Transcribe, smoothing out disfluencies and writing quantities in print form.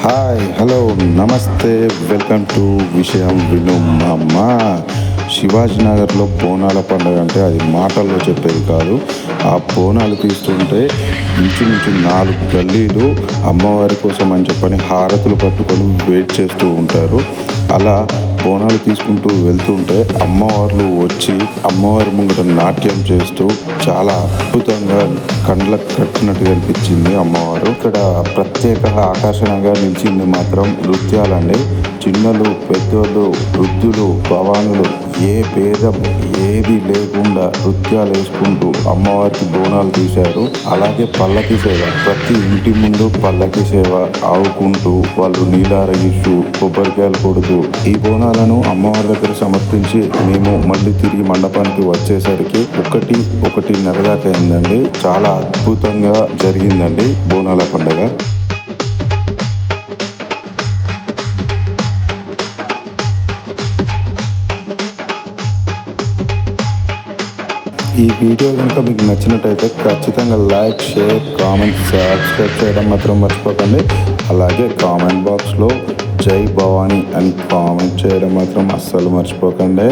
Hi hello నమస్తే welcome to విషయం విను అమ్మ. శివాజీనగర్లో బోనాల పండుగ అంటే అది మాటల్లో చెప్పేది కాదు. ఆ బోనాలు తీస్తుంటే ఇంచుమించు 4 గల్లీలు అమ్మవారి కోసం అని చెప్పని హారతులు పట్టుకొని వెయిట్ చేస్తూ ఉంటారు. అలా బోనాలు తీసుకుంటూ వెళ్తుంటే అమ్మవార్లు వచ్చి అమ్మవారి ముంగట నాట్యం చేస్తూ చాలా అద్భుతంగా కండ్లకు కట్టినట్టుగా అనిపించింది అమ్మవారు. ఇక్కడ ప్రత్యేక ఆకర్షణగా నిలిచింది మాత్రం నృత్యాలండి. చిన్నలు, పెద్దోళ్ళు, వృద్ధులు, భవానులు ఏ భేదం ఏది లేకుండా నృత్యాలు వేసుకుంటూ అమ్మవారికి బోనాలు తీశారు. అలాగే పల్లకి సేవ, ప్రతి ఇంటి ముందు పల్లకి సేవ ఆవుకుంటూ వాళ్ళు నీలారగిస్తూ కొబ్బరికాయలు కొడుతూ ఈ బోనాలను అమ్మవారి దగ్గర సమర్పించి మేము మళ్ళీ తిరిగి మండపానికి వచ్చేసరికి 1:30 దాకా అయిందండి. చాలా అద్భుతంగా జరిగిందండి బోనాల పండుగ. ఈ వీడియో కనుక మీకు నచ్చినట్టయితే ఖచ్చితంగా లైక్, షేర్, కామెంట్, సబ్స్క్రైబ్ చేయడం మాత్రం మర్చిపోకండి. అలాగే కామెంట్ బాక్స్లో జై భవానీ అని కామెంట్ చేయడం మాత్రం అస్సలు మర్చిపోకండి.